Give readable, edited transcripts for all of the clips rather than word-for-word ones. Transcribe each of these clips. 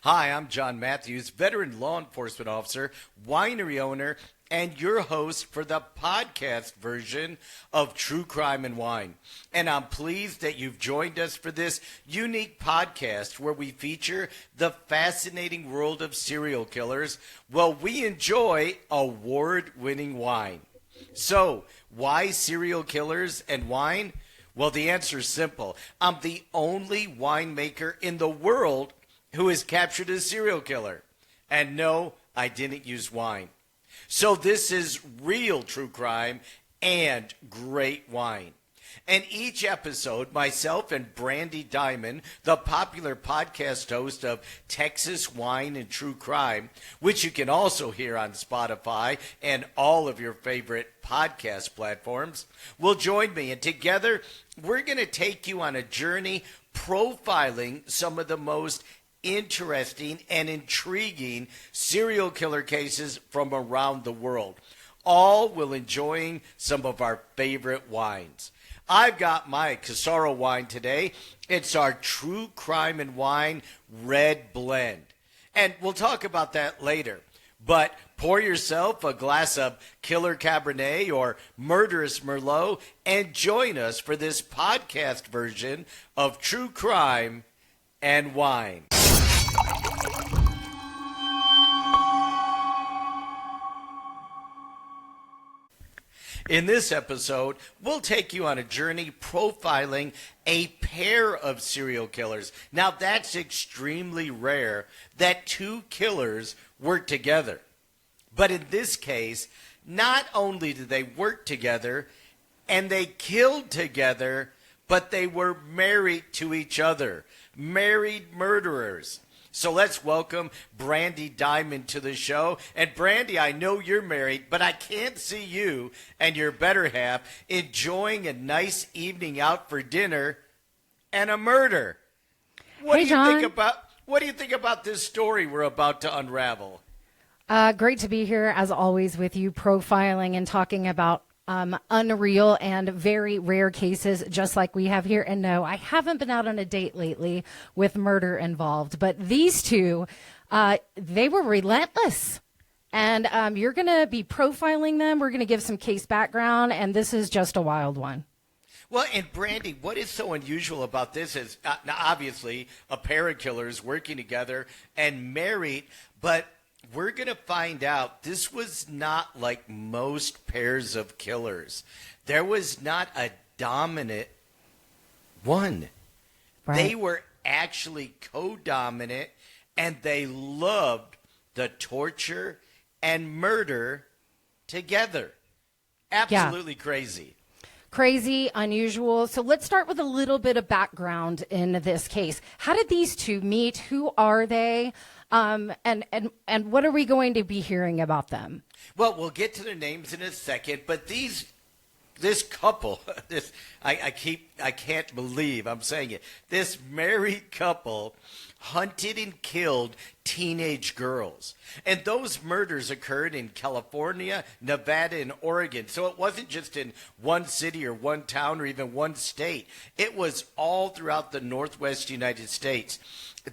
Hi, I'm John Matthews, veteran law enforcement officer, winery owner, and your host for the podcast version of True Crime and Wine. And I'm pleased that you've joined us for this unique podcast where we feature the fascinating world of serial killers while we enjoy award-winning wine. So, why serial killers and wine? Well, the answer is simple. I'm the only winemaker in the world who has captured a serial killer. And no, I didn't use wine. So this is real true crime and great wine. And each episode, myself and Brandy Diamond, the popular podcast host of Texas Wine and True Crime, which you can also hear on Spotify and all of your favorite podcast platforms, will join me. And together, we're going to take you on a journey profiling some of the most interesting and intriguing serial killer cases from around the world, all while enjoying some of our favorite wines. I've got my Casaro wine today. It's our True Crime and Wine Red Blend. And we'll talk about that later. But pour yourself a glass of Killer Cabernet or Murderous Merlot and join us for this podcast version of True Crime and Wine. In this episode, we'll take you on a journey profiling a pair of serial killers. Now, that's extremely rare that two killers work together. But in this case, not only did they work together and they killed together, but they were married to each other, married murderers. So let's welcome Brandy Diamond to the show. And Brandy, I know you're married, but I can't see you and your better half enjoying a nice evening out for dinner and a murder. What do you think about this story we're about to unravel? Great to be here, as always, with you, profiling and talking about unreal and very rare cases, just like we have here. And no, I haven't been out on a date lately with murder involved, but these two, they were relentless. And you're going to be profiling them. We're going to give some case background, and this is just a wild one. Well, and Brandy, what is so unusual about this is, now obviously, a pair of killers working together and married, but we're going to find out this was not like most pairs of killers. There was not a dominant one. Right. They were actually co-dominant, and they loved the torture and murder together. Absolutely crazy. Crazy, unusual. So let's start with a little bit of background in this case. How did these two meet? Who are they? And what are we going to be hearing about them? Well, we'll get to their names in a second, but this couple, I can't believe I'm saying it. This married couple hunted and killed teenage girls. And those murders occurred in California, Nevada, and Oregon. So it wasn't just in one city or one town or even one state. It was all throughout the Northwest United States.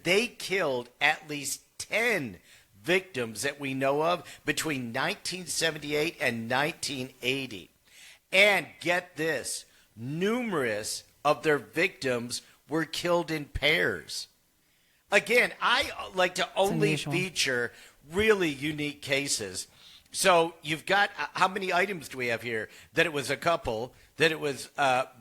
They killed at least 10 victims that we know of between 1978 and 1980. And get this, numerous of their victims were killed in pairs. Again, I like to only feature really unique cases. So you've got, how many items do we have here? That it was a couple, that it was,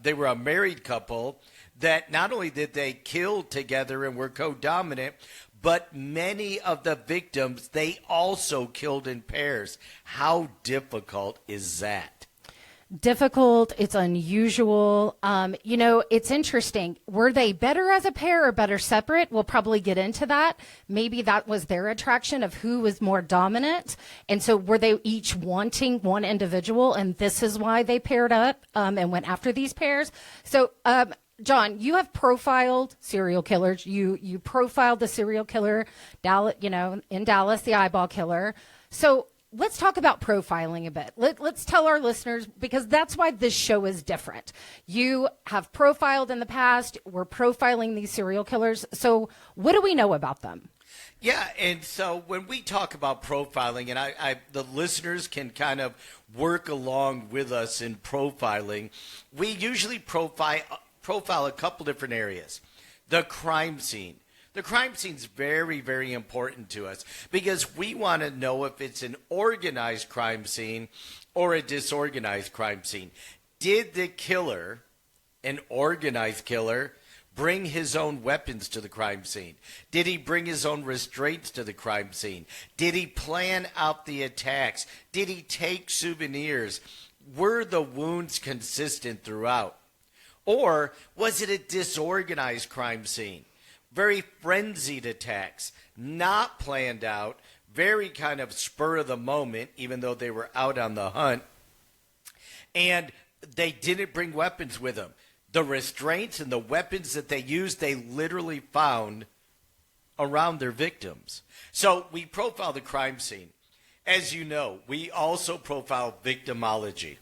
they were a married couple, that not only did they kill together and were co-dominant, but many of the victims, they also killed in pairs. How difficult is that? Difficult. It's unusual. It's interesting. Were they better as a pair or better separate? We'll probably get into that. Maybe that was their attraction of who was more dominant. And so were they each wanting one individual? And this is why they paired up and went after these pairs. So, John, you have profiled serial killers. You profiled the serial killer, in Dallas, the eyeball killer. So let's talk about profiling a bit. Let's tell our listeners, because that's why this show is different. You have profiled in the past. We're profiling these serial killers. So what do we know about them? Yeah, and so when we talk about profiling, and the listeners can kind of work along with us in profiling, we usually profile a couple different areas. The crime scene. The crime scene is very, very important to us because we want to know if it's an organized crime scene or a disorganized crime scene. Did the killer, an organized killer, bring his own weapons to the crime scene? Did he bring his own restraints to the crime scene? Did he plan out the attacks? Did he take souvenirs? Were the wounds consistent throughout? Or was it a disorganized crime scene? Very frenzied attacks, not planned out, very kind of spur of the moment, even though they were out on the hunt. And they didn't bring weapons with them. The restraints and the weapons that they used, they literally found around their victims. So we profile the crime scene. As you know, we also profile victimology.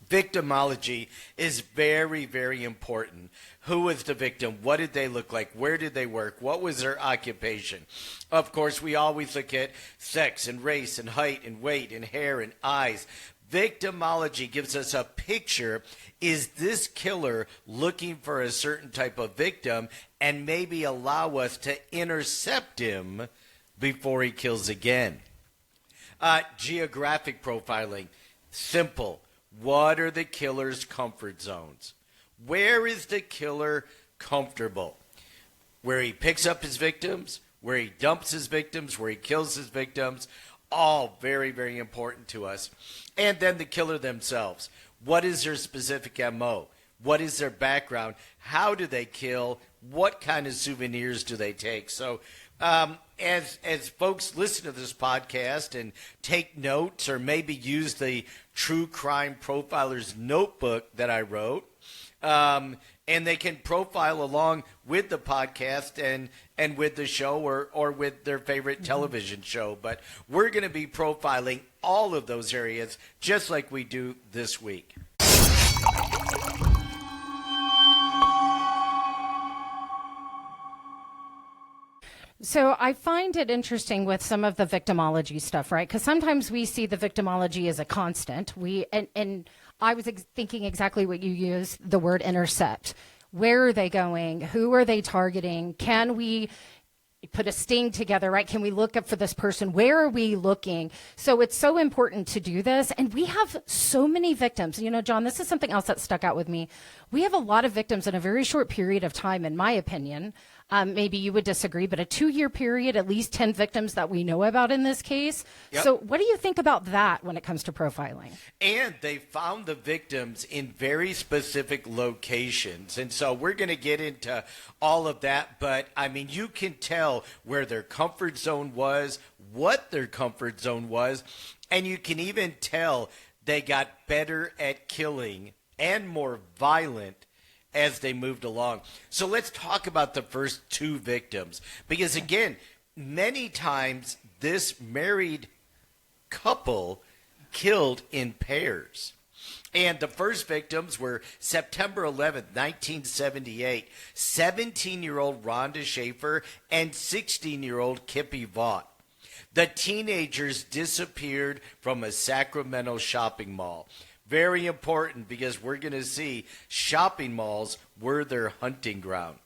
Victimology is very, very important. Who was the victim? What did they look like? Where did they work? What was their occupation? Of course, we always look at sex and race and height and weight and hair and eyes. Victimology gives us a picture. Is this killer looking for a certain type of victim and maybe allow us to intercept him before he kills again? Geographic profiling. Simple. What are the killer's comfort zones? Where is the killer comfortable? Where he picks up his victims, where he dumps his victims, where he kills his victims, all very, very important to us. And then the killer themselves. What is their specific MO? What is their background? How do they kill? What kind of souvenirs do they take? So as folks listen to this podcast and take notes or maybe use the True Crime Profiler's notebook that I wrote, and they can profile along with the podcast and with the show or with their favorite television show. But we're going to be profiling all of those areas just like we do this week. So I find it interesting with some of the victimology stuff, right? Because sometimes we see the victimology as a constant. And I was thinking exactly what you used, the word intercept. Where are they going? Who are they targeting? Can we put a sting together, right? Can we look up for this person? Where are we looking? So it's so important to do this. And we have so many victims. You know, John, this is something else that stuck out with me. We have a lot of victims in a very short period of time, in my opinion. Maybe you would disagree, but a 2-year period, at least 10 victims that we know about in this case. Yep. So what do you think about that when it comes to profiling? And they found the victims in very specific locations. And so we're going to get into all of that. But, I mean, you can tell where their comfort zone was, what their comfort zone was, and you can even tell they got better at killing and more violent as they moved along. So let's talk about the first 2 victims. Because again, many times this married couple killed in pairs. And the first victims were September 11th, 1978, 17-year-old Rhonda Schaefer and 16-year-old Kippy Vaught. The teenagers disappeared from a Sacramento shopping mall. Very important because we're going to see shopping malls were their hunting ground.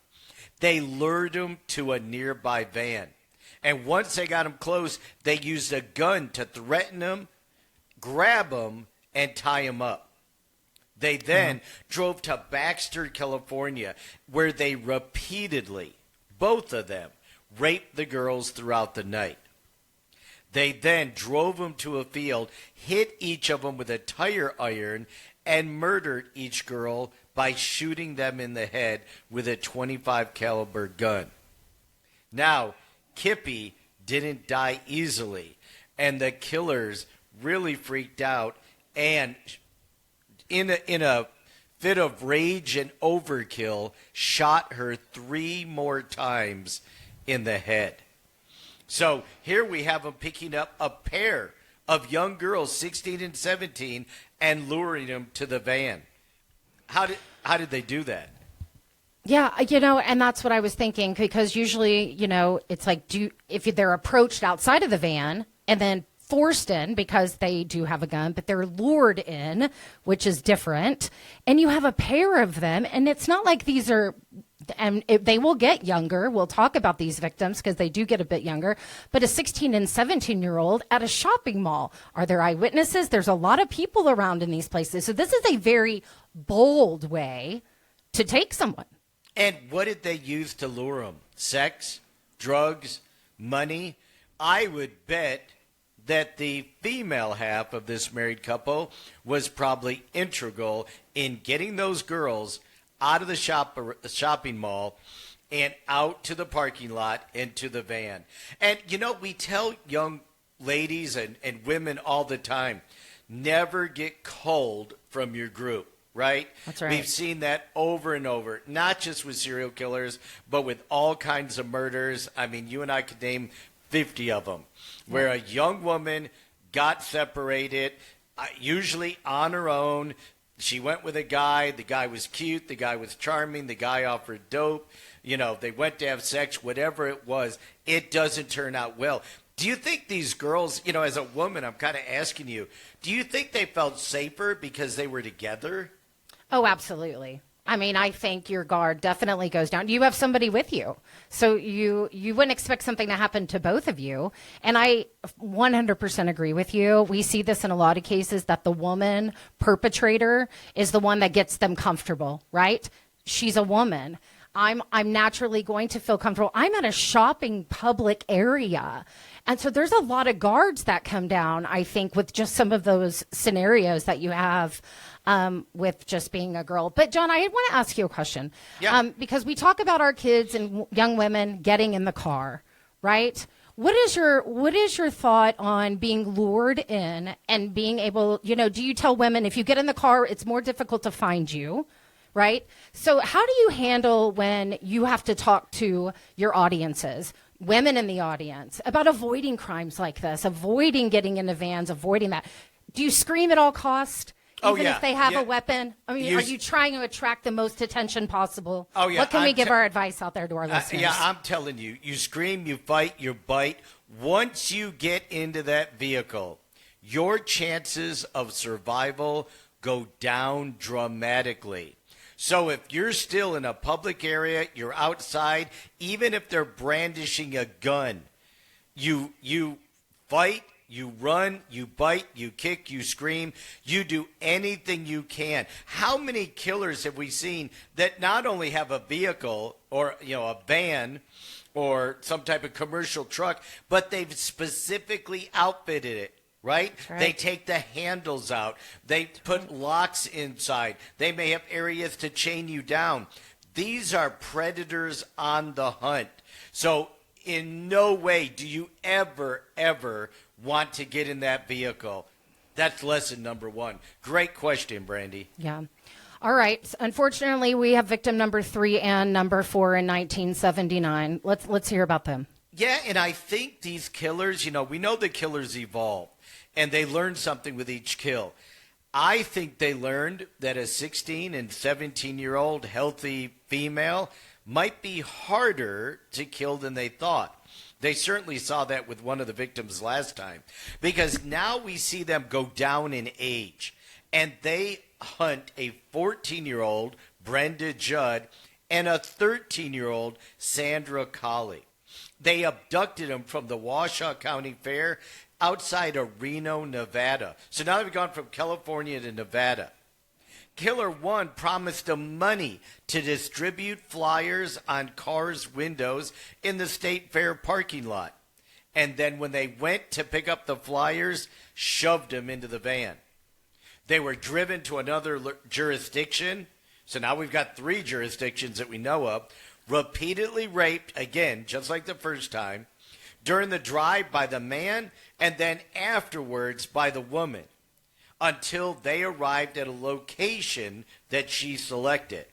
They lured him to a nearby van. And once they got him close, they used a gun to threaten him, grab him, and tie him up. They then drove to Baxter, California, where they repeatedly, both of them, raped the girls throughout the night. They then drove them to a field, hit each of them with a tire iron, and murdered each girl by shooting them in the head with a .25 caliber gun. Now, Kippy didn't die easily, and the killers really freaked out and in a fit of rage and overkill, shot her 3 more times in the head. So here we have them picking up a pair of young girls, 16 and 17, and luring them to the van. How did they do that? Yeah, and that's what I was thinking because usually, it's like if they're approached outside of the van and then forced in because they do have a gun, but they're lured in, which is different, and you have a pair of them, and it's not like these are. And they will get younger. We'll talk about these victims because they do get a bit younger. But a 16 and 17-year-old at a shopping mall, are there eyewitnesses? There's a lot of people around in these places. So this is a very bold way to take someone. And what did they use to lure them? Sex, drugs, money? I would bet that the female half of this married couple was probably integral in getting those girls out of the shopping mall and out to the parking lot and to the van. And, we tell young ladies and women all the time, never get cold from your group. Right? That's right. We've seen that over and over, not just with serial killers, but with all kinds of murders. I mean, you and I could name 50 of them, where a young woman got separated, usually on her own. She went with a guy. The guy was cute. The guy was charming. The guy offered dope. They went to have sex, whatever it was. It doesn't turn out well. Do you think these girls, as a woman, I'm kind of asking you, do you think they felt safer because they were together? Oh, absolutely. I mean, I think your guard definitely goes down. You have somebody with you. So you wouldn't expect something to happen to both of you. And I 100% agree with you. We see this in a lot of cases that the woman perpetrator is the one that gets them comfortable, right? She's a woman. I'm naturally going to feel comfortable. I'm at a shopping public area. And so there's a lot of guards that come down, I think, with just some of those scenarios that you have with just being a girl. But, John, I want to ask you a question. Yeah. Because we talk about our kids and young women getting in the car, right? What is your thought on being lured in and being able, do you tell women if you get in the car, it's more difficult to find you? Right? So how do you handle when you have to talk to your audiences, women in the audience, about avoiding crimes like this, avoiding getting into vans, avoiding that? Do you scream at all costs? Even if they have a weapon? I mean, are you trying to attract the most attention possible? Oh, yeah. What can we give our advice out there to our listeners? I'm telling you, you scream, you fight, you bite. Once you get into that vehicle, your chances of survival go down dramatically. So if you're still in a public area, you're outside, even if they're brandishing a gun, you fight, you run, you bite, you kick, you scream, you do anything you can. How many killers have we seen that not only have a vehicle or, a van or some type of commercial truck, but they've specifically outfitted it? Right? They take the handles out. They put locks inside. They may have areas to chain you down. These are predators on the hunt. So in no way do you ever want to get in that vehicle. That's lesson number one. Great question, Brandy. Yeah. All right. Unfortunately, we have victim number 3 and number 4 in 1979. Let's hear about them. Yeah, and I think these killers, we know the killers evolve, and they learn something with each kill. I think they learned that a 16 and 17-year-old healthy female might be harder to kill than they thought. They certainly saw that with one of the victims last time, because now we see them go down in age, and they hunt a 14-year-old Brenda Judd and a 13-year-old Sandra Colley. They abducted him from the Washoe County Fair outside of Reno, Nevada. So now they've gone from California to Nevada. Killer 1 promised them money to distribute flyers on cars' windows in the State Fair parking lot. And then when they went to pick up the flyers, shoved them into the van. They were driven to another jurisdiction. So now we've got 3 jurisdictions that we know of. Repeatedly raped, again, just like the first time, during the drive by the man, and then afterwards by the woman, until they arrived at a location that she selected.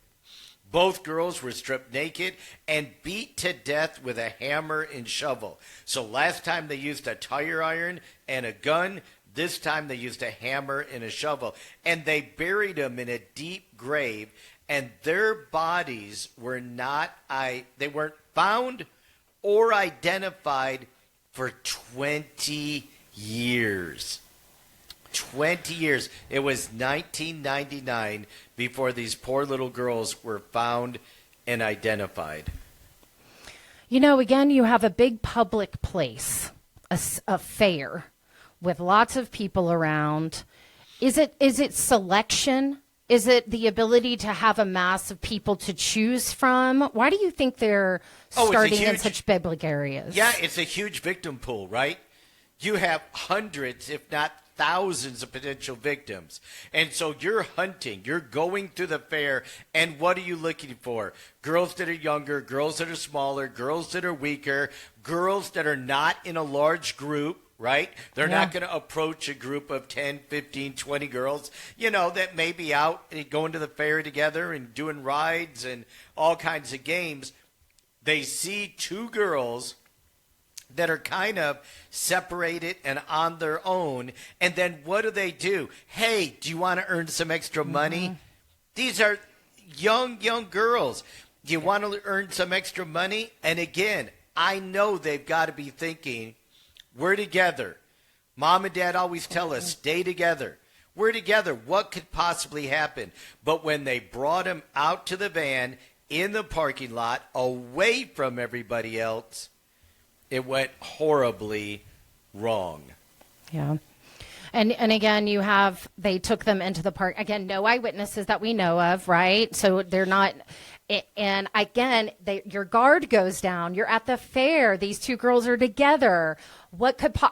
Both girls were stripped naked and beat to death with a hammer and shovel. So last time they used a tire iron and a gun. This time they used a hammer and a shovel. And they buried them in a deep grave and their bodies were not, they weren't found or identified for 20 years. 20 years. It was 1999 before these poor little girls were found and identified. You know, again, you have a big public place, a fair with lots of people around. Is it selection? Is it the ability to have a mass of people to choose from? Why do you think they're starting in such public areas? Yeah, it's a huge victim pool, right? You have hundreds, if not thousands of potential victims. And so you're hunting, you're going through the fair, and what are you looking for? Girls that are younger, girls that are smaller, girls that are weaker, girls that are not in a large group, right? They're not going to approach a group of 10, 15, 20 girls, that may be out and going to the fair together and doing rides and all kinds of games. They see two girls that are kind of separated and on their own. And then what do? Hey, do you want to earn some extra money? These are young girls. Do you want to earn some extra money? And again, I know they've got to be thinking, we're together. Mom and Dad always tell us, stay together. We're together. What could possibly happen? But when they brought him out to the van in the parking lot, away from everybody else, it went horribly wrong. Yeah. And again, they took them into the park. Again, no eyewitnesses that we know of, right? So they're not, and again, your guard goes down. You're at the fair. These two girls are together.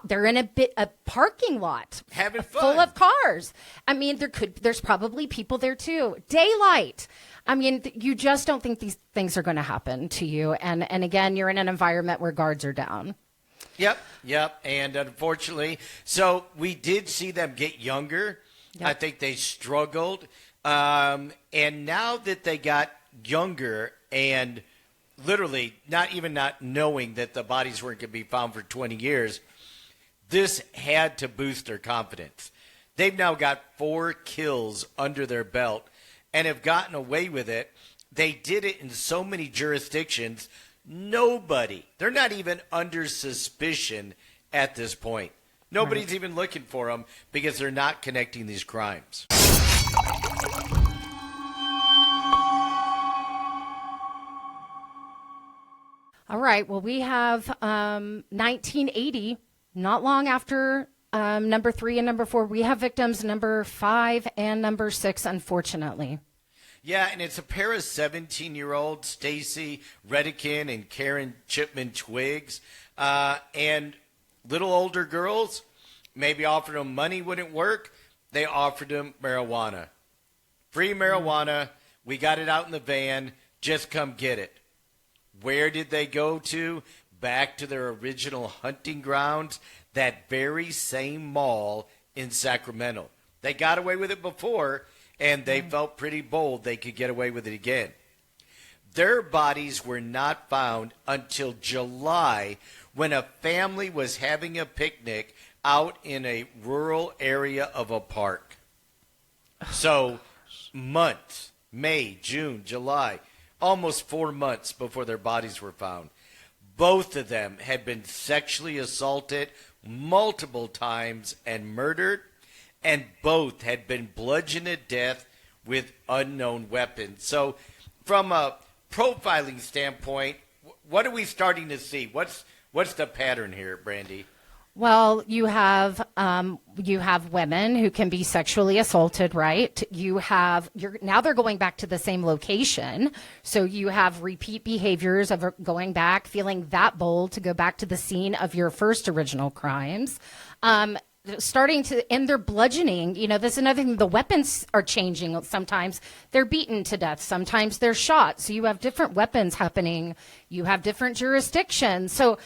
They're in a parking lot. Having fun. Full of cars. I mean, there's probably people there too. Daylight. I mean, you just don't think these things are going to happen to you. And again, you're in an environment where guards are down. Yep. And unfortunately, so we did see them get younger. Yep. I think they struggled. And now that they got younger and literally not knowing that the bodies weren't going to be found for 20 years, this had to boost their confidence. They've now got 4 kills under their belt and have gotten away with it. They did it in so many jurisdictions. They're not even under suspicion at this point. Nobody's even looking for them because they're not connecting these crimes. All right. Well, we have 1980, not long after number 3 and number 4. We have victims number 5 and number 6, unfortunately. Yeah, and it's a pair of 17-year-olds, Stacy Redican and Karen Chipman Twiggs, and little older girls. Maybe offered them money wouldn't work. They offered them marijuana. Free marijuana. We got it out in the van. Just come get it. Where did they go to? Back to their original hunting grounds, that very same mall in Sacramento. They got away with it before, and they felt pretty bold they could get away with it again. Their bodies were not found until July, when a family was having a picnic out in a rural area of a park. So months, May, June, July, almost 4 months before their bodies were found. Both of them had been sexually assaulted multiple times and murdered, and both had been bludgeoned to death with unknown weapons. So from a profiling standpoint, what are we starting to see? What's the pattern here, Brandy? Well, you have women who can be sexually assaulted, right? Now they're going back to the same location. So you have repeat behaviors of going back, feeling that bold to go back to the scene of your first original crimes. Starting to end their bludgeoning. This is another thing. The weapons are changing. Sometimes they're beaten to death. Sometimes they're shot. So you have different weapons happening. You have different jurisdictions. So,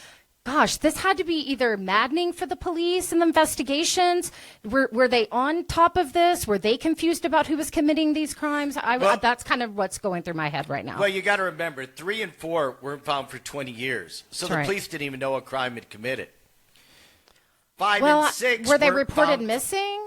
gosh, this had to be either maddening for the police and the investigations. Were they on top of this? Were they confused about who was committing these crimes? That's kind of what's going through my head right now. Well, you got to remember, 3 and 4 weren't found for 20 years. So the police didn't even know a crime had committed. 5 and 6 were they reported missing?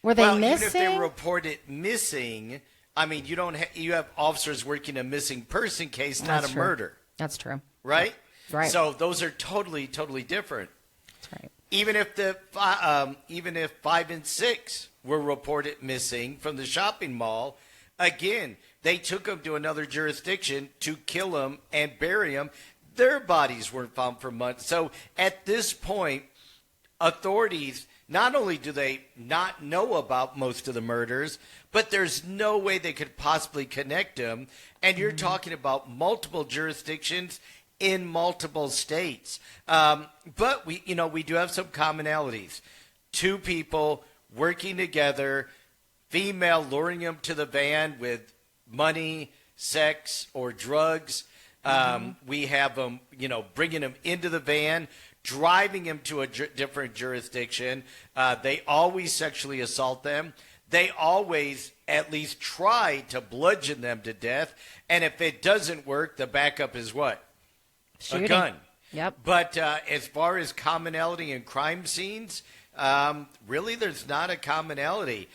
Were they missing? Even if they were reported missing, I mean, you have officers working a missing person case, not That's a true. murder, That's true. right? Right. So those are totally, totally different. That's right. Even if 5 and 6 were reported missing from the shopping mall, again, they took them to another jurisdiction to kill them and bury them. Their bodies weren't found for months. So at this point, authorities, not only do they not know about most of the murders, but there's no way they could possibly connect them. And you're talking about multiple jurisdictions in multiple states. But we do have some commonalities. 2 people working together, female luring them to the van with money, sex, or drugs. We have them, bringing them into the van, driving them to a different jurisdiction. They always sexually assault them. They always at least try to bludgeon them to death. And if it doesn't work, the backup is what? Shooting. A gun. Yep. But as far as commonality in crime scenes, really there's not a commonality.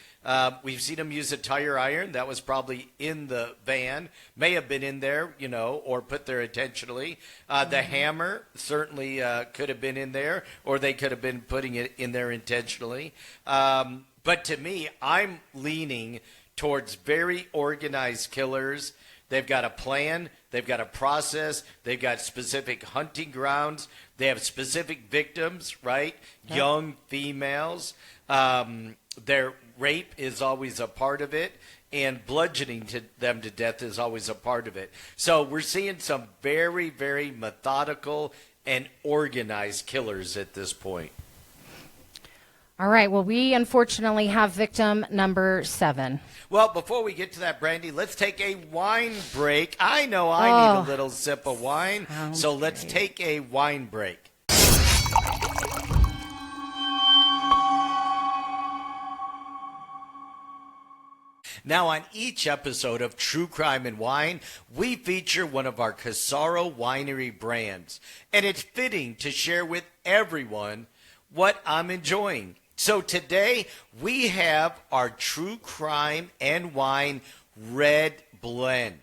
We've seen them use a tire iron. That was probably in the van. May have been in there, or put there intentionally. The hammer certainly could have been in there, or they could have been putting it in there intentionally. But to me, I'm leaning towards very organized killers. They've got a plan. They've got a process. They've got specific hunting grounds. They have specific victims, right? Yep. Young females. Their rape is always a part of it, and bludgeoning them to death is always a part of it. So we're seeing some very, very methodical and organized killers at this point. All right. Well, we unfortunately have victim number 7. Well, before we get to that, Brandy, let's take a wine break. I know I need a little sip of wine, so let's take a wine break. Now, on each episode of True Crime and Wine, we feature one of our Casaro Winery brands, and it's fitting to share with everyone what I'm enjoying. So today, we have our True Crime and Wine Red Blend,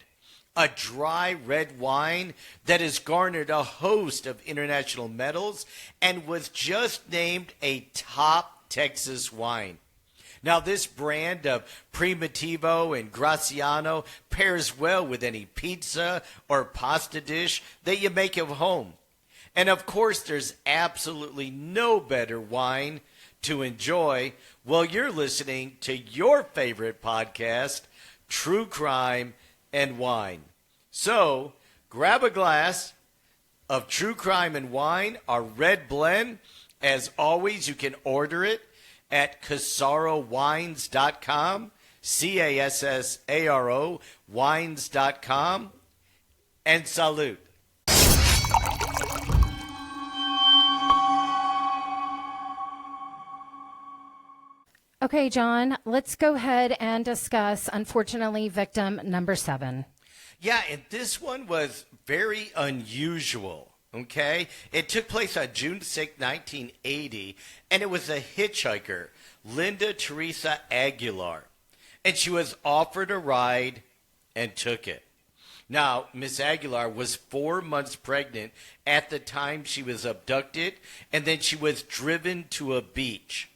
a dry red wine that has garnered a host of international medals and was just named a top Texas wine. Now, this brand of Primitivo and Graciano pairs well with any pizza or pasta dish that you make at home. And of course, there's absolutely no better wine to enjoy while you're listening to your favorite podcast, True Crime and Wine. So, grab a glass of True Crime and Wine, our red blend. As always, you can order it at CasaroWines.com, CASSARO wines.com, and salute. Okay, John, let's go ahead and discuss, unfortunately, victim number 7. Yeah, and this one was very unusual, okay? It took place on June 6, 1980, and it was a hitchhiker, Linda Teresa Aguilar. And she was offered a ride and took it. Now, Miss Aguilar was 4 months pregnant at the time she was abducted, and then she was driven to a beach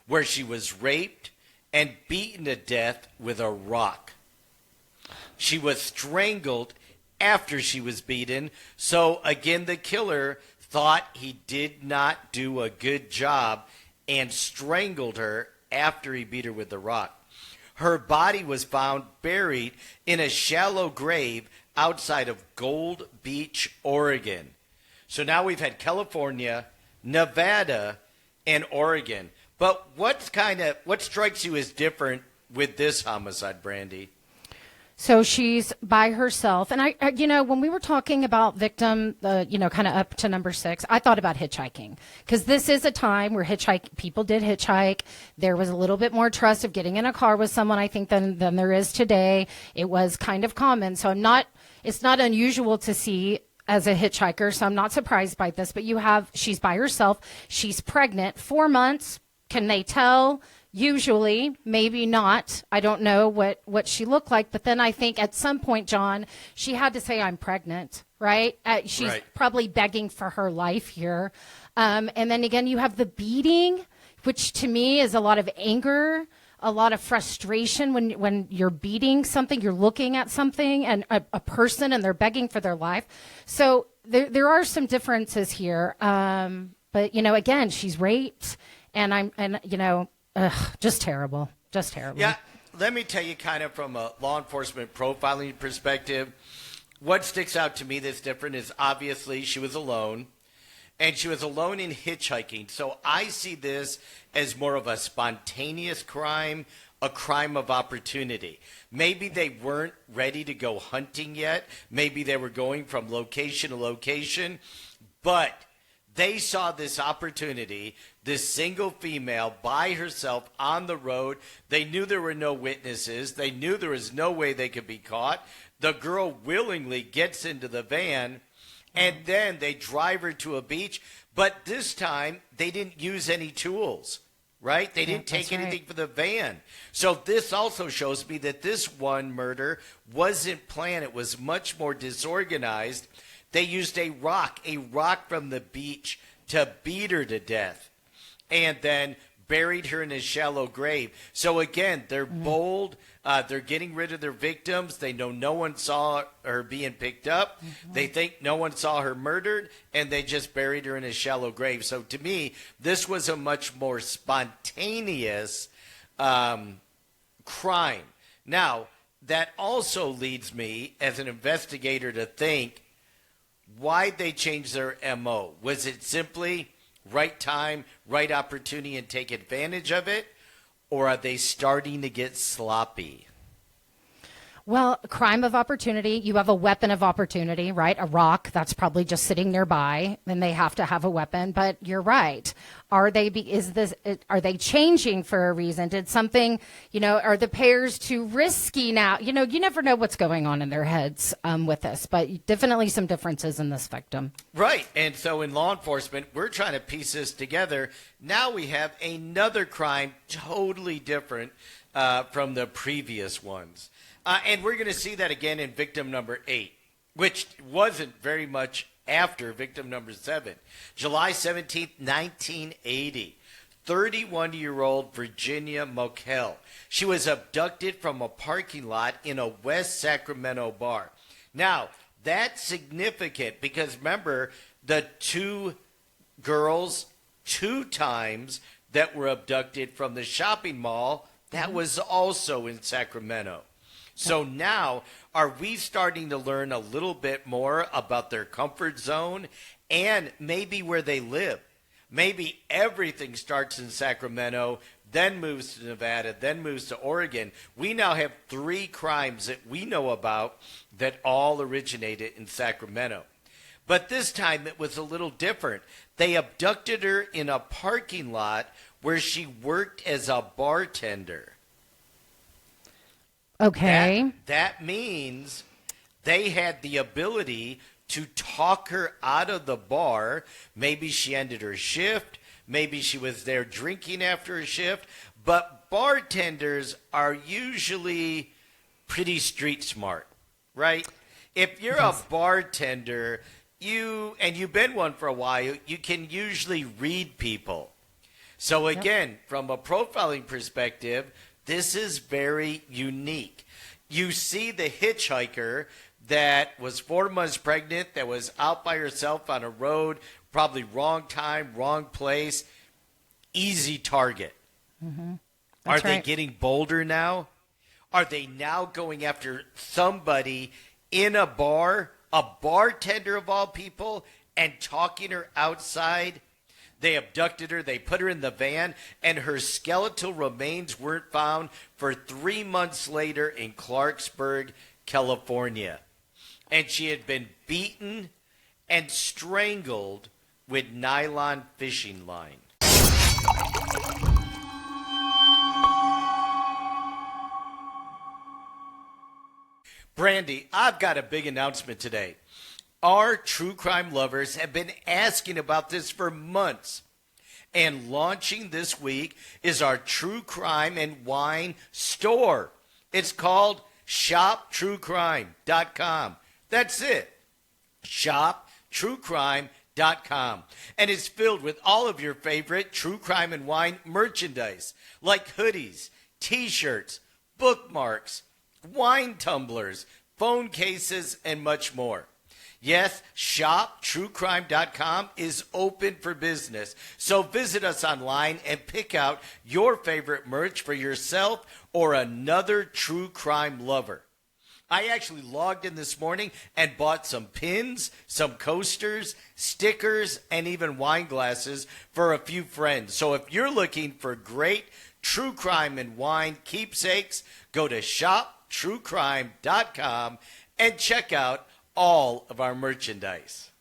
where she was raped and beaten to death with a rock. She was strangled after she was beaten, so again the killer thought he did not do a good job and strangled her after he beat her with the rock. Her body was found buried in a shallow grave outside of Gold Beach, Oregon. So now we've had California, Nevada, and Oregon. But what strikes you as different with this homicide, Brandy? So she's by herself. And I when we were talking about victim, kind of up to number 6, I thought about hitchhiking, because this is a time where people did hitchhike. There was a little bit more trust of getting in a car with someone, I think, than there is today. It was kind of common. So it's not unusual to see as a hitchhiker. So I'm not surprised by this, but she's by herself. She's pregnant, 4 months. Can they tell Usually, maybe not. I don't know what she looked like. But then I think at some point, John, she had to say, I'm pregnant, right? She's Right. probably begging for her life here. And then again, you have the beating, which to me is a lot of anger, a lot of frustration when you're beating something, you're looking at something and a person and they're begging for their life. So there are some differences here. But, again, she's raped just terrible. Just terrible. Yeah, let me tell you kind of from a law enforcement profiling perspective, what sticks out to me that's different is obviously she was alone, and she was alone in hitchhiking. So I see this as more of a spontaneous crime, a crime of opportunity. Maybe they weren't ready to go hunting yet. Maybe they were going from location to location, but they saw this opportunity, this single female by herself on the road. They knew there were no witnesses. They knew there was no way they could be caught. The girl willingly gets into the van, and then they drive her to a beach. But this time, they didn't use any tools, right? They didn't take anything for the van. So this also shows me that this one murder wasn't planned. It was much more disorganized. They used a rock from the beach to beat her to death and then buried her in a shallow grave. So again, they're bold. They're getting rid of their victims. They know no one saw her being picked up. They think no one saw her murdered, and they just buried her in a shallow grave. So to me, this was a much more spontaneous crime. Now, that also leads me as an investigator to think, why'd they change their MO? Was it simply right time, right opportunity, and take advantage of it? Or are they starting to get sloppy? Well, a crime of opportunity. You have a weapon of opportunity, right? A rock that's probably just sitting nearby, and they have to have a weapon. But you're right. Are they changing for a reason? Did something, are the pairs too risky now? You never know what's going on in their heads with this, but definitely some differences in this victim. Right. And so in law enforcement, we're trying to piece this together. Now we have another crime totally different from the previous ones. And we're going to see that again in victim number 8, which wasn't very much after victim number 7. July 17th, 1980, 31-year-old Virginia Mokel. She was abducted from a parking lot in a West Sacramento bar. Now, that's significant because remember, the 2 girls 2 times that were abducted from the shopping mall, that was also in Sacramento. So now, are we starting to learn a little bit more about their comfort zone and maybe where they live? Maybe everything starts in Sacramento, then moves to Nevada, then moves to Oregon. We now have 3 crimes that we know about that all originated in Sacramento. But this time it was a little different. They abducted her in a parking lot where she worked as a bartender. Okay. That means they had the ability to talk her out of the bar. Maybe she ended her shift. Maybe she was there drinking after a shift. But bartenders are usually pretty street smart, right? If you're a bartender, you've been one for a while, you can usually read people. So again, from a profiling perspective, this is very unique. You see the hitchhiker that was 4 months pregnant, that was out by herself on a road, probably wrong time, wrong place, easy target. Are they getting bolder now? Are they now going after somebody in a bar, a bartender of all people, and talking her outside? They abducted her, they put her in the van, and her skeletal remains weren't found for 3 months later in Clarksburg, California. And she had been beaten and strangled with nylon fishing line. Brandy, I've got a big announcement today. Our true crime lovers have been asking about this for months. And launching this week is our True Crime and Wine store. It's called shoptruecrime.com. That's it. shoptruecrime.com. And it's filled with all of your favorite true crime and wine merchandise, like hoodies, t-shirts, bookmarks, wine tumblers, phone cases, and much more. Yes, shoptruecrime.com is open for business. So visit us online and pick out your favorite merch for yourself or another true crime lover. I actually logged in this morning and bought some pins, some coasters, stickers, and even wine glasses for a few friends. So if you're looking for great true crime and wine keepsakes, go to shoptruecrime.com and check out all of our merchandise.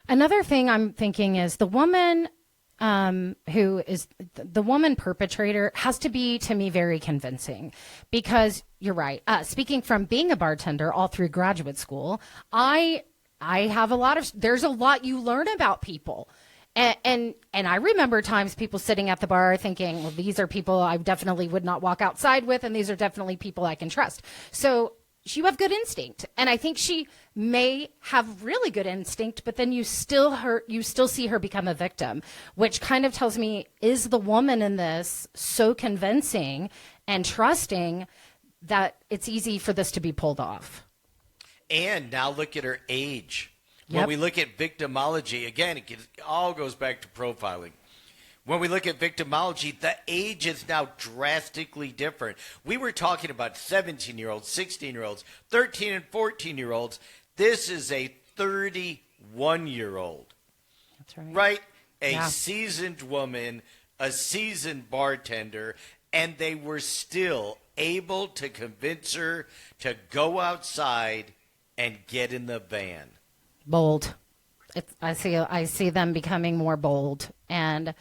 Another thing I'm thinking is the woman who is the woman perpetrator has to be, to me, very convincing, because you're right. Speaking from being a bartender all through graduate school, I have there's a lot you learn about people. And I remember times people sitting at the bar thinking, well, these are people I definitely would not walk outside with, and these are definitely people I can trust. So you have good instinct, and I think she may have really good instinct, but then you still see her become a victim, which kind of tells me, is the woman in this so convincing and trusting that it's easy for this to be pulled off? And now look at her age. Yep. When we look at victimology, again, it all goes back to profiling. When we look at victimology, the age is now drastically different. We were talking about 17-year-olds, 16-year-olds, 13 and 14-year-olds. This is a 31-year-old. That's right. Right? A seasoned woman, a seasoned bartender, and they were still able to convince her to go outside and get in the van. Bold. I see them becoming more bold, and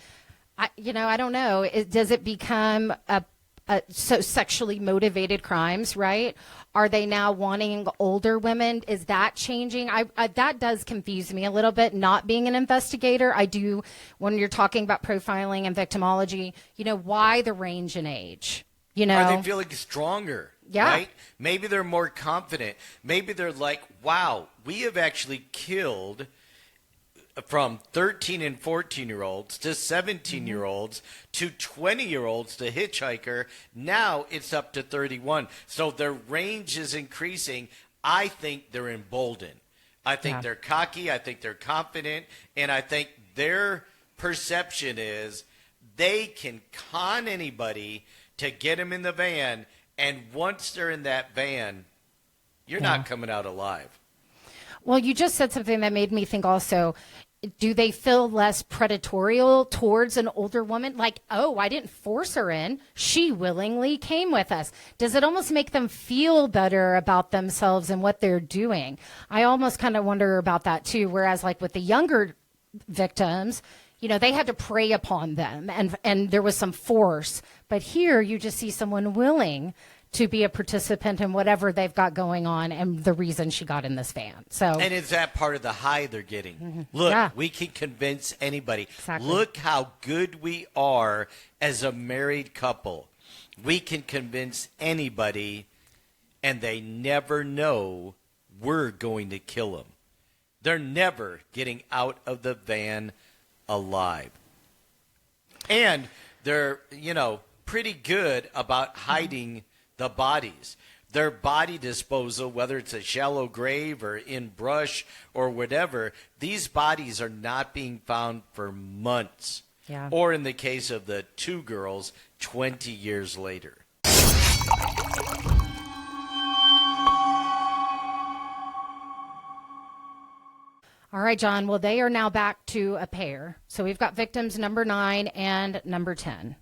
I don't know. Does it become so sexually motivated crimes? Right? Are they now wanting older women? Is that changing? That does confuse me a little bit. Not being an investigator, I do. When you're talking about profiling and victimology, why the range in age? Are they feeling stronger? Yeah. Right? Maybe they're more confident. Maybe they're like, wow, we have actually killed from 13 and 14-year-olds to 17-year-olds to 20-year-olds to hitchhiker. Now it's up to 31. So their range is increasing. I think they're emboldened. I think they're cocky. I think they're confident. And I think their perception is they can con anybody to get them in the van. And once they're in that van, you're not coming out alive. Well, you just said something that made me think also, do they feel less predatorial towards an older woman? Like, oh, I didn't force her in. She willingly came with us. Does it almost make them feel better about themselves and what they're doing? I almost kind of wonder about that too. Whereas like with the younger victims, they had to prey upon them and there was some force. But here you just see someone willing to be a participant in whatever they've got going on and the reason she got in this van. And is that part of the high they're getting? Mm-hmm. Look, we can convince anybody. Exactly. Look how good we are as a married couple. We can convince anybody, and they never know we're going to kill them. They're never getting out of the van alive. And they're, pretty good about hiding the bodies. Their body disposal, whether it's a shallow grave or in brush or whatever, these bodies are not being found for months. Yeah. Or in the case of the two girls, 20 years later. All right, John. Well, they are now back to a pair. So we've got victims number 9 and number 10.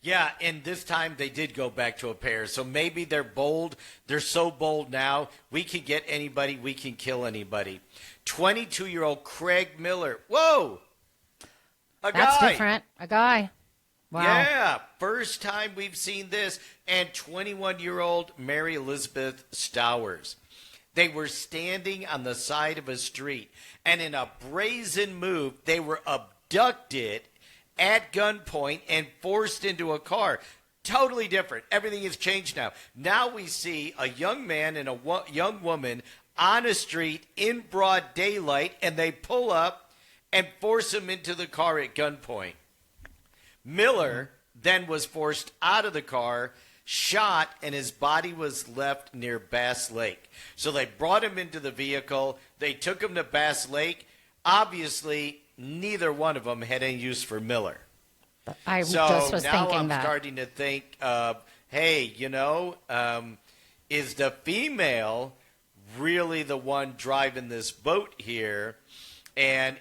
Yeah, and this time they did go back to a pair. So maybe they're bold. They're so bold now. We can get anybody. We can kill anybody. 22-year-old Craig Miller. Whoa! That's different. A guy. Wow. Yeah, first time we've seen this. And 21-year-old Mary Elizabeth Stowers. They were standing on the side of a street, and in a brazen move, they were abducted at gunpoint and forced into a car. Totally different. Everything has changed now. Now we see a young man and a young woman on a street in broad daylight, and they pull up and force him into the car at gunpoint. Miller then was forced out of the car, shot, and his body was left near Bass Lake. So they brought him into the vehicle. They took him to Bass Lake. Obviously, neither one of them had any use for Miller. I so just was now thinking I'm that. starting to think, hey, is the female really the one driving this boat here? And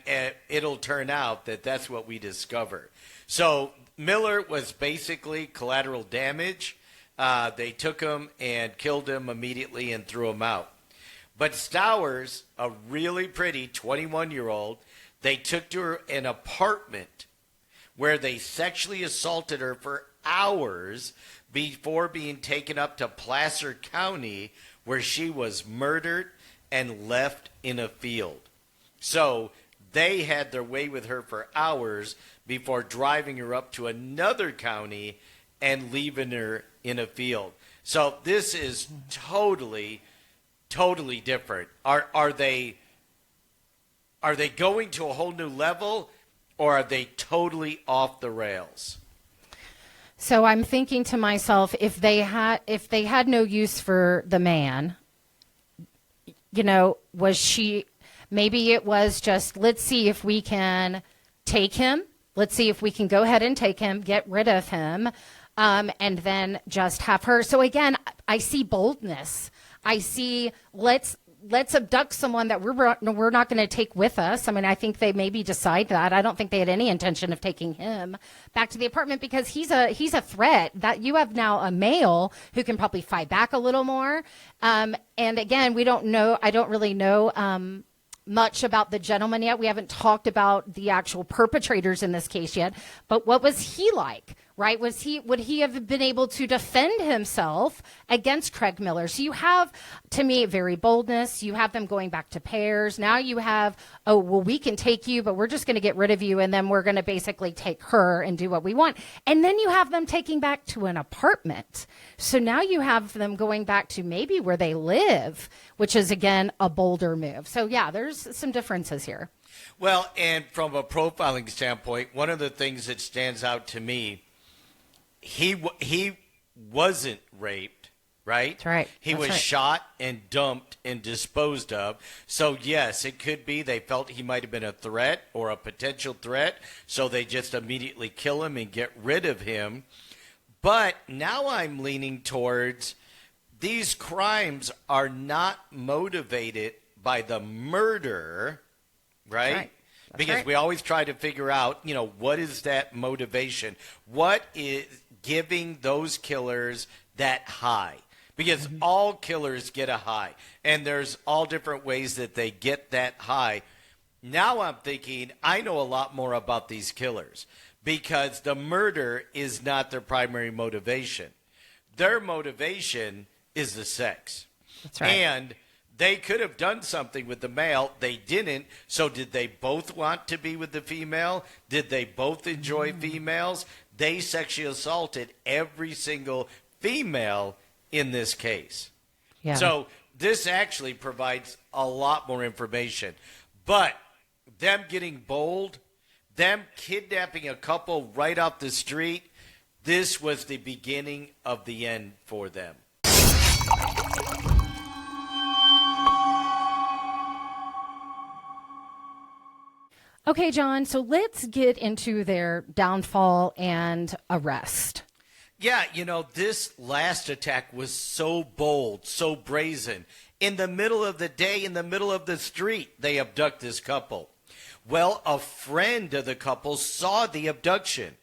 it'll turn out that that's what we discover. So Miller was basically collateral damage. They took him and killed him immediately and threw him out. But Stowers, a really pretty 21-year-old, they took to her an apartment where they sexually assaulted her for hours before being taken up to Placer County, where she was murdered and left in a field. So they had their way with her for hours before driving her up to another county and leaving her in a field. So this is totally different. Are they going to a whole new level, or are they totally off the rails? So I'm thinking to myself, if they had no use for the man, was she? Maybe it was just, let's see if we can take him. Let's see if we can go ahead and take him, get rid of him, and then just have her. So again, I see boldness. I see let's abduct someone that we're not going to take with us. I mean, I think they maybe decide that. I don't think they had any intention of taking him back to the apartment because he's a threat. That you have now a male who can probably fight back a little more. And again, we don't know. I don't really know much about the gentleman yet. We haven't talked about the actual perpetrators in this case yet. But what was he like? Right? Would he have been able to defend himself against Craig Miller? So you have, to me, very boldness. You have them going back to pairs. Now you have, we can take you, but we're just going to get rid of you, and then we're going to basically take her and do what we want. And then you have them taking back to an apartment. So now you have them going back to maybe where they live, which is, again, a bolder move. So, yeah, there's some differences here. Well, and from a profiling standpoint, one of the things that stands out to me, he wasn't raped, right? That's right. He was shot and dumped and disposed of. So, yes, it could be they felt he might have been a threat or a potential threat, so they just immediately kill him and get rid of him. But now I'm leaning towards these crimes are not motivated by the murder, right? Because we always try to figure out, what is that motivation? What is giving those killers that high? Because all killers get a high, and there's all different ways that they get that high. Now I'm thinking I know a lot more about these killers because the murder is not their primary motivation. Their motivation is the sex. That's right. And they could have done something with the male. They didn't. So did they both want to be with the female? Did they both enjoy females? They sexually assaulted every single female in this case. Yeah. So this actually provides a lot more information. But them getting bold, them kidnapping a couple right off the street, this was the beginning of the end for them. Okay, John, so let's get into their downfall and arrest. Yeah, this last attack was so bold, so brazen. In the middle of the day, in the middle of the street, they abduct this couple. Well, a friend of the couple saw the abduction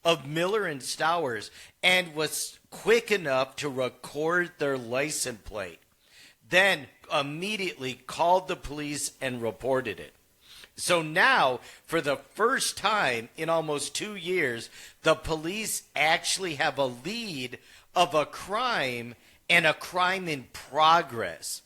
of Miller and Stowers and was quick enough to record their license plate. Then immediately called the police and reported it. So now, for the first time in almost 2 years, the police actually have a lead of a crime and a crime in progress.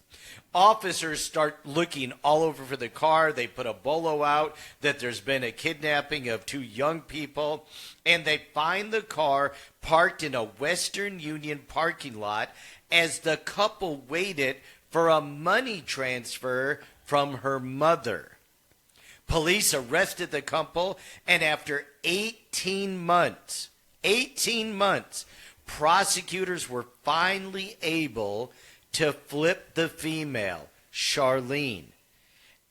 Officers start looking all over for the car. They put a bolo out that there's been a kidnapping of 2 young people, and they find the car parked in a Western Union parking lot as the couple waited for a money transfer from her mother. Police arrested the couple, and after 18 months, prosecutors were finally able to flip the female, Charlene,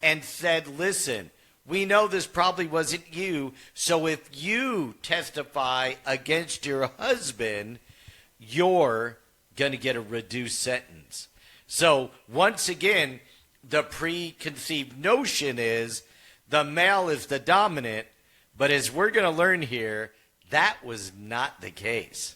and said, listen, we know this probably wasn't you, so if you testify against your husband, you're going to get a reduced sentence. So once again, the preconceived notion is the male is the dominant, but as we're going to learn here, that was not the case.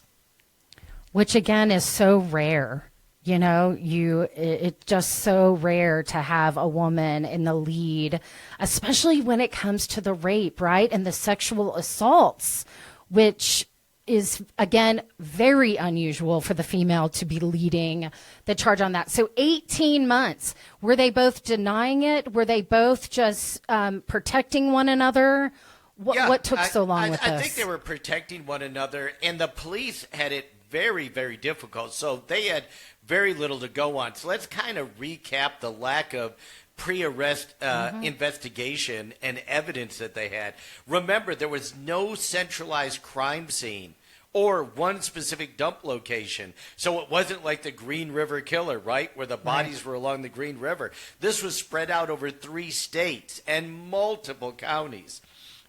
Which again is so rare. You know, it's just so rare to have a woman in the lead, especially when it comes to the rape, right? And the sexual assaults, which is, again, very unusual for the female to be leading the charge on that. So 18 months. Were they both denying it? Were they both just protecting one another? What took so long with this? I think they were protecting one another, and the police had it very, very difficult. So they had very little to go on. So let's kind of recap the lack of pre-arrest investigation and evidence that they had. Remember, there was no centralized crime scene or one specific dump location. So it wasn't like the Green River Killer, right, where the bodies were along the Green River. This was spread out over 3 states and multiple counties.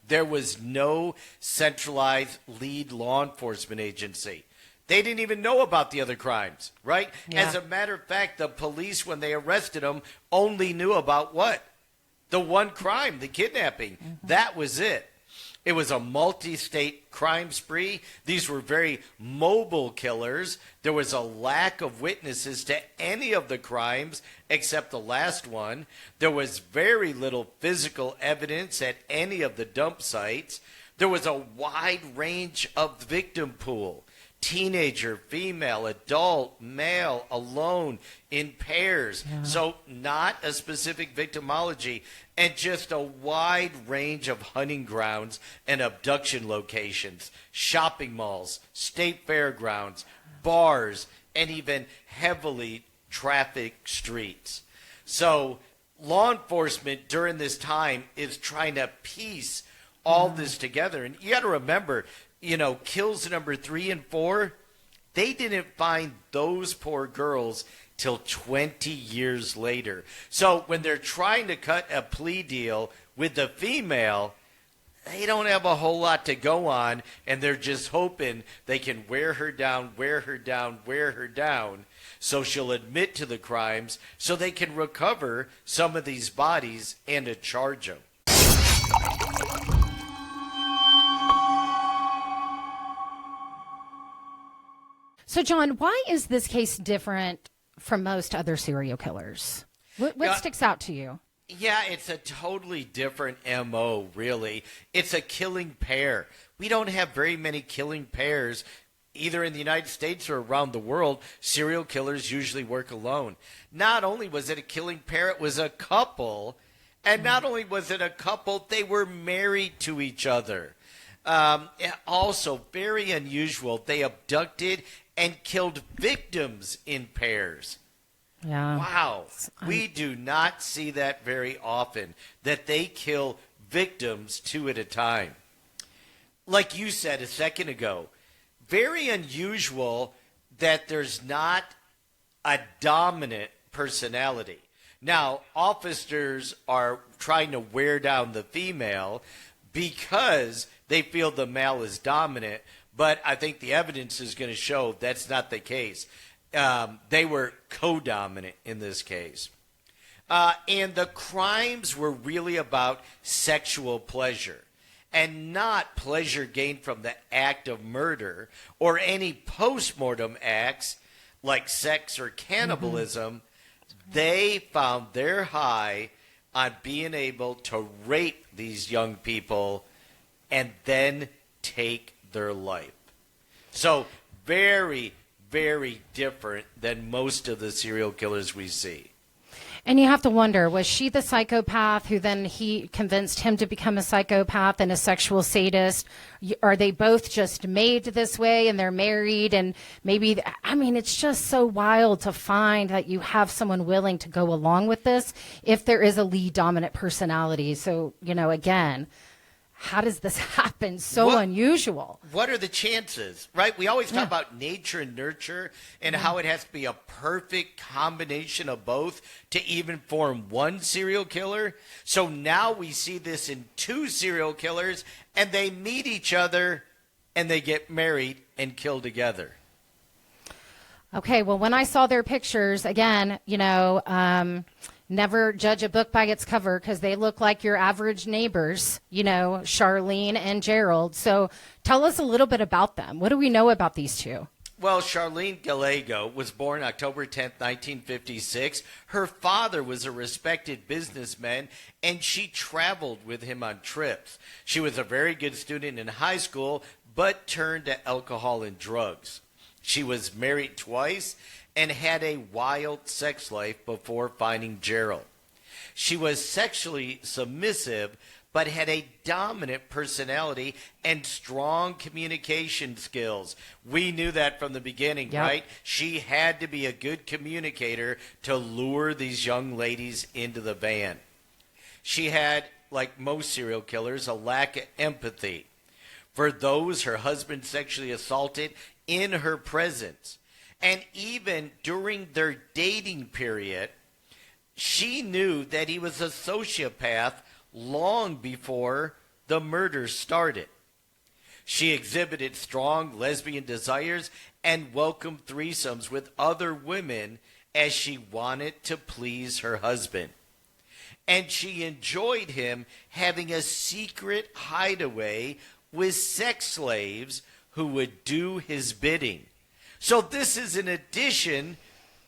There was no centralized lead law enforcement agency. They didn't even know about the other crimes, right? Yeah. As a matter of fact, the police, when they arrested him, only knew about what? The one crime, the kidnapping. That was it. It was a multi-state crime spree. These were very mobile killers. There was a lack of witnesses to any of the crimes except the last one. There was very little physical evidence at any of the dump sites. There was a wide range of victim pool. Teenager, female, adult, male, alone, in pairs. Yeah. So not a specific victimology, and just a wide range of hunting grounds and abduction locations, shopping malls, state fairgrounds, bars, and even heavily trafficked streets. So law enforcement during this time is trying to piece all this together. And you got to remember, kills number 3 and 4, they didn't find those poor girls till 20 years later. So when they're trying to cut a plea deal with the female, they don't have a whole lot to go on, and they're just hoping they can wear her down, so she'll admit to the crimes so they can recover some of these bodies and to charge them. So, John, why is this case different from most other serial killers? What sticks out to you? Yeah, it's a totally different MO, really. It's a killing pair. We don't have very many killing pairs, either in the United States or around the world. Serial killers usually work alone. Not only was it a killing pair, it was a couple. And not only was it a couple, they were married to each other. Also, very unusual, they abducted and killed victims in pairs. Yeah. Wow. We do not see that very often, that they kill victims 2 at a time. Like you said a second ago, very unusual that there's not a dominant personality. Now, officers are trying to wear down the female because they feel the male is dominant, but I think the evidence is going to show that's not the case. They were co-dominant in this case. And the crimes were really about sexual pleasure and not pleasure gained from the act of murder or any post-mortem acts like sex or cannibalism. They found their high on being able to rape these young people and then take their life. So very, very different than most of the serial killers we see. And you have to wonder, was she the psychopath who then he convinced him to become a psychopath and a sexual sadist? Are they both just made this way and they're married? And maybe, I mean, it's just so wild to find that you have someone willing to go along with this if there is a lead dominant personality. So, again, how does this happen? So unusual. What are the chances, right? We always talk about nature and nurture and how it has to be a perfect combination of both to even form one serial killer. So now we see this in two serial killers, and they meet each other and they get married and kill together. Okay, well, when I saw their pictures, again, never judge a book by its cover because they look like your average neighbors, Charlene and Gerald. So tell us a little bit about them. What do we know about these two? Well, Charlene Gallego was born October 10th, 1956. Her father was a respected businessman, and she traveled with him on trips. She was a very good student in high school, but turned to alcohol and drugs. She was married twice and had a wild sex life before finding Gerald. She was sexually submissive, but had a dominant personality and strong communication skills. We knew that from the beginning, right? She had to be a good communicator to lure these young ladies into the van. She had, like most serial killers, a lack of empathy for those her husband sexually assaulted in her presence. And even during their dating period, she knew that he was a sociopath long before the murders started. She exhibited strong lesbian desires and welcomed threesomes with other women as she wanted to please her husband. And she enjoyed him having a secret hideaway with sex slaves who would do his bidding. So this is in addition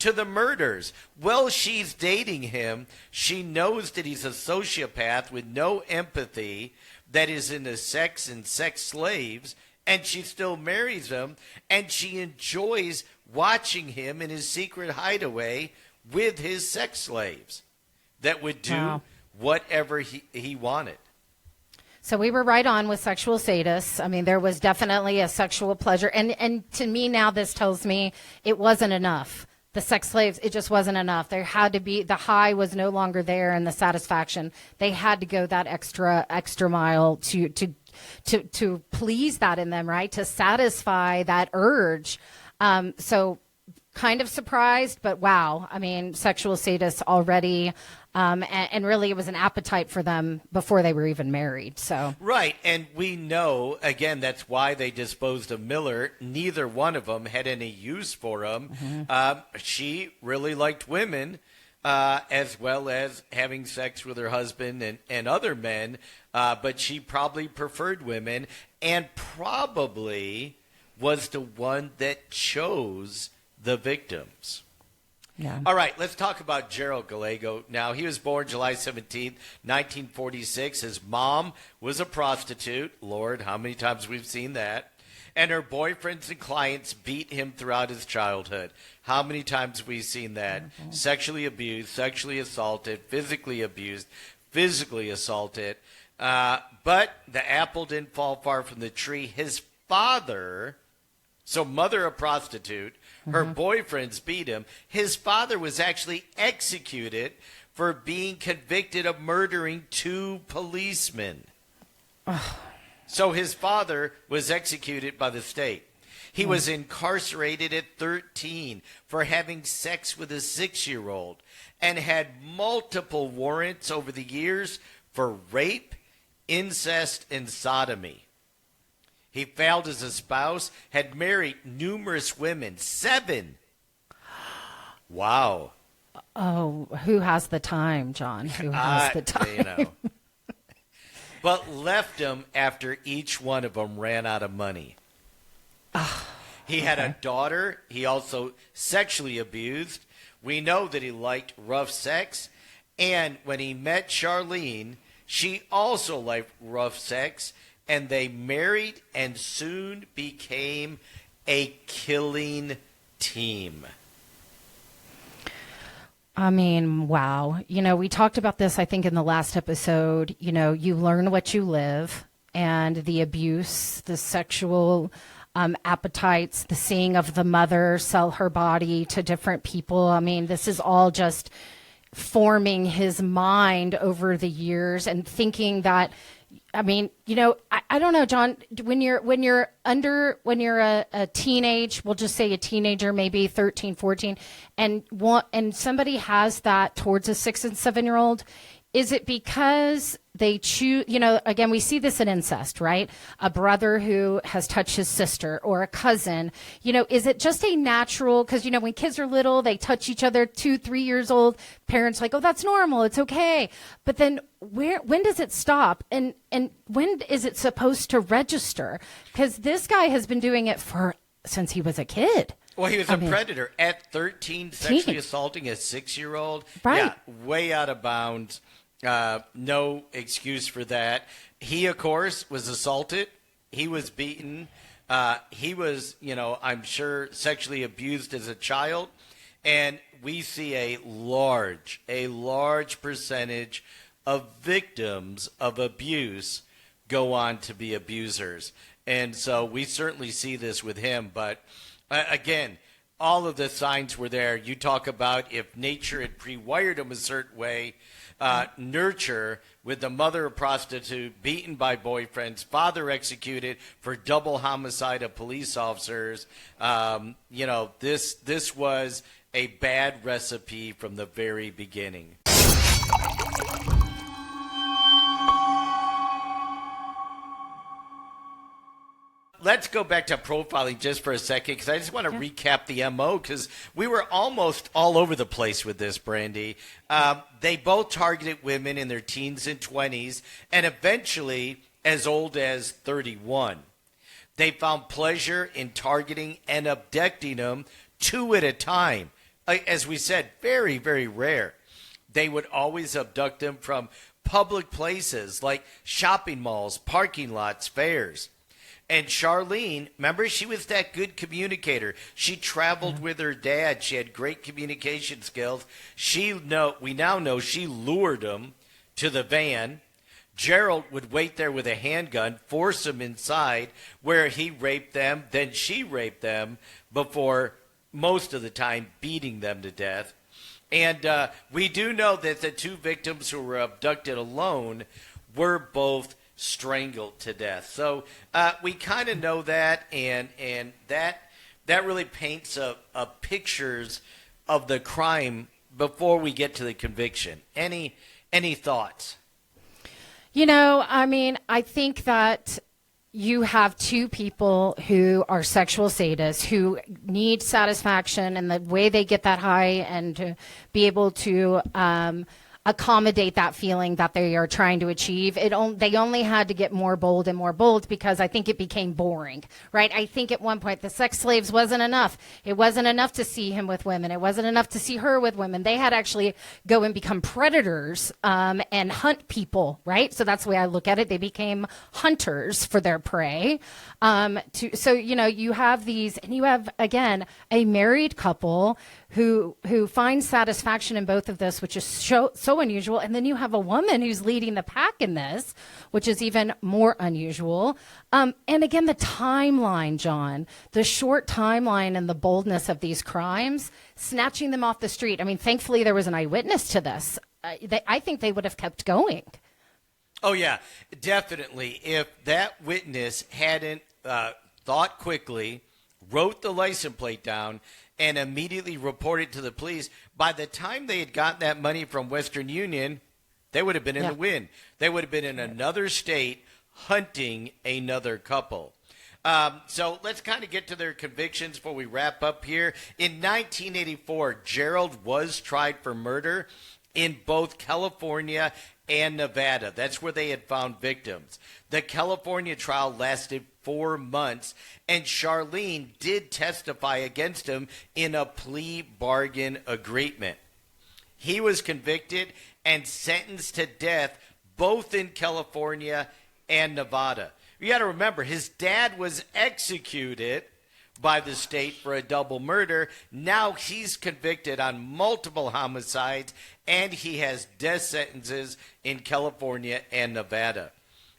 to the murders. Well, she's dating him. She knows that he's a sociopath with no empathy, that is into sex and sex slaves, and she still marries him, and she enjoys watching him in his secret hideaway with his sex slaves that would do whatever he wanted. So we were right on with sexual sadists. I mean, there was definitely a sexual pleasure. And to me now, this tells me it wasn't enough. The sex slaves, it just wasn't enough. There had to be, the high was no longer there and the satisfaction. They had to go that extra mile to please that in them, right? To satisfy that urge. So kind of surprised, but wow. I mean, sexual sadists already, and really it was an appetite for them before they were even married. So right, and we know, again, that's why they disposed of Miller. Neither one of them had any use for him. She really liked women, as well as having sex with her husband and other men, but she probably preferred women and probably was the one that chose the victims. yeah. All right, let's talk about Gerald Gallego. Now, he was born July 17th, 1946. His mom was a prostitute. Lord, how many times we've seen that. And her boyfriends and clients beat him throughout his childhood. How many times we've seen that? Sexually abused, sexually assaulted, physically abused, physically assaulted. But the apple didn't fall far from the tree. His father, so mother a prostitute, her boyfriends beat him. His father was actually executed for being convicted of murdering 2 policemen. So his father was executed by the state. He was incarcerated at 13 for having sex with a 6-year-old and had multiple warrants over the years for rape, incest, and sodomy. He failed as a spouse, had married numerous women, 7. Wow. Oh, who has the time, John? Who has the time? You know. But left them after each one of them ran out of money. He had a daughter. He also sexually abused. We know that he liked rough sex. And when he met Charlene, she also liked rough sex. And they married and soon became a killing team. I mean, wow. We talked about this, I think, in the last episode. You learn what you live, and the abuse, the sexual appetites, the seeing of the mother sell her body to different people. I mean, this is all just forming his mind over the years and thinking that, I mean, I don't know, John, when you're a teenage, we'll just say a teenager, maybe 13, 14, and somebody has that towards a 6 and 7-year-old, is it because they choose, again, we see this in incest, right? A brother who has touched his sister or a cousin, is it just a natural, because, when kids are little, they touch each other 2, 3 years old, parents like, oh, that's normal, it's okay. But then when does it stop? And when is it supposed to register? Because this guy has been doing it since he was a kid. Well, he was a predator at 13, sexually assaulting a 6-year-old. Right. Yeah, way out of bounds. No excuse for that. He, of course, was assaulted. He was beaten. He was, I'm sure, sexually abused as a child. And we see a large percentage of victims of abuse go on to be abusers. And so we certainly see this with him. But again, all of the signs were there. You talk about if nature had pre-wired him a certain way, nurture with the mother a prostitute, beaten by boyfriends, father executed for double homicide of police officers. This was a bad recipe from the very beginning. Let's go back to profiling just for a second, because I just want to recap the MO, because we were almost all over the place with this, Brandy. They both targeted women in their teens and 20s, and eventually as old as 31. They found pleasure in targeting and abducting them 2 at a time. As we said, very, very rare. They would always abduct them from public places like shopping malls, parking lots, fairs. And Charlene, remember, she was that good communicator. She traveled with her dad. She had great communication skills. We now know she lured him to the van. Gerald would wait there with a handgun, force him inside, where he raped them. Then she raped them before, most of the time, beating them to death. And we do know that the 2 victims who were abducted alone were both strangled to death. So we kind of know that, and that really paints a pictures of the crime before we get to the conviction. Any thoughts? I think that you have 2 people who are sexual sadists who need satisfaction, and the way they get that high and to be able to accommodate that feeling that they are trying to achieve. They only had to get more bold and more bold, because I think it became boring, right? I think at one point the sex slaves wasn't enough. It wasn't enough to see him with women. It wasn't enough to see her with women. They had actually go and become predators and hunt people, right? So that's the way I look at it. They became hunters for their prey. You have these, and you have, again, a married couple who finds satisfaction in both of this, which is so unusual. And then you have a woman who's leading the pack in this, which is even more unusual. And again, the timeline, John, the short timeline and the boldness of these crimes, snatching them off the street. I mean, thankfully there was an eyewitness to this. I think they would have kept going. Oh, yeah, definitely. If that witness hadn't thought quickly, wrote the license plate down, and immediately reported to the police, by the time they had gotten that money from Western Union, they would have been in the wind. They would have been in another state hunting another couple. So let's kind of get to their convictions before we wrap up here. In 1984, Gerald was tried for murder in both California and Nevada. That's where they had found victims. The California trial lasted 4 months, and Charlene did testify against him in a plea bargain agreement. He was convicted and sentenced to death both in California and Nevada. You got to remember, his dad was executed by the state for a double murder. Now he's convicted on multiple homicides, and he has death sentences in California and Nevada.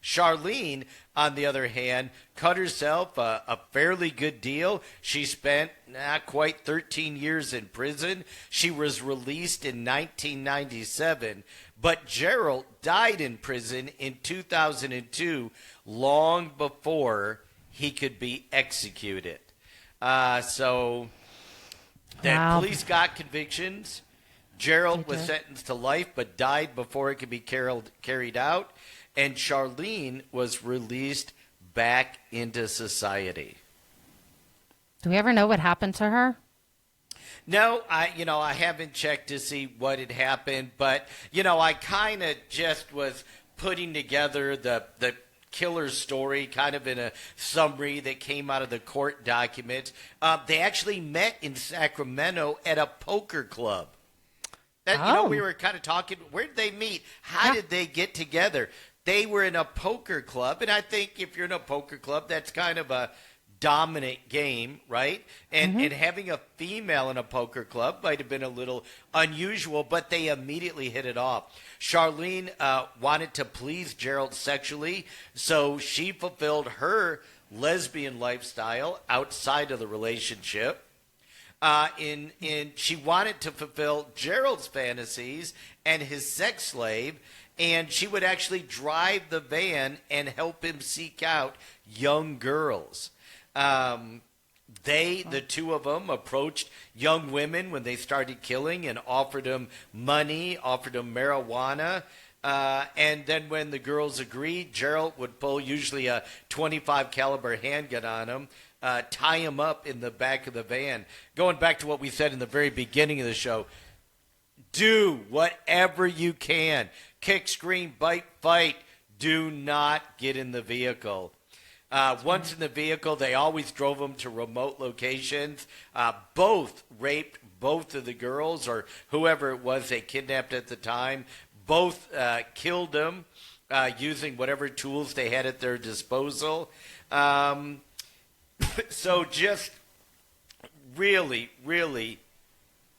Charlene, on the other hand, cut herself a fairly good deal. She spent not quite 13 years in prison. She was released in 1997, but Gerald died in prison in 2002, long before he could be executed. So the police got convictions. Gerald was sentenced to life, but died before it could be carried out. And Charlene was released back into society. Do we ever know what happened to her? No, I haven't checked to see what had happened, but I kind of just was putting together the killer's story, kind of in a summary that came out of the court documents. They actually met in Sacramento at a poker club. We were kind of talking. Where did they meet? How did they get together? They were in a poker club, and I think if you're in a poker club, that's kind of a dominant game, right? And having a female in a poker club might have been a little unusual, but they immediately hit it off. Charlene wanted to please Gerald sexually, so she fulfilled her lesbian lifestyle outside of the relationship. She wanted to fulfill Gerald's fantasies and his sex slave, and she would actually drive the van and help him seek out young girls. The two of them, approached young women when they started killing and offered them money, offered them marijuana. And then when the girls agreed, Gerald would pull usually a .25 caliber handgun on them, tie him up in the back of the van. Going back to what we said in the very beginning of the show, do whatever you can. Kick, scream, bite, fight. Do not get in the vehicle. Once in the vehicle, they always drove them to remote locations. Both raped both of the girls, or whoever it was they kidnapped at the time. Both killed them using whatever tools they had at their disposal. So just really, really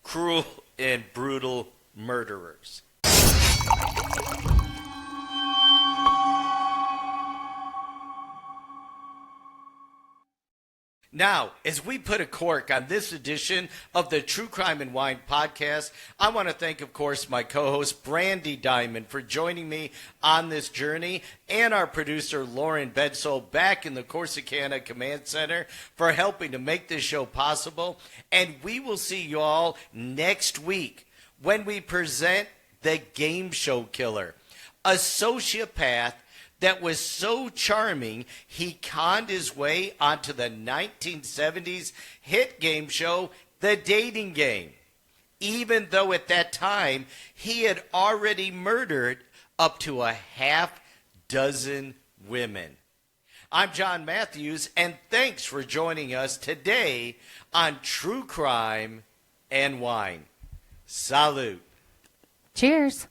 cruel and brutal murderers. Now, as we put a cork on this edition of the True Crime and Wine podcast, I want to thank, of course, my co-host, Brandy Diamond, for joining me on this journey, and our producer, Lauren Bedsole, back in the Corsicana Command Center, for helping to make this show possible. And we will see you all next week when we present The Game Show Killer, a sociopath that was so charming, he conned his way onto the 1970s hit game show, The Dating Game, even though at that time he had already murdered up to a half dozen women. I'm John Matthews, and thanks for joining us today on True Crime and Wine. Salute. Cheers.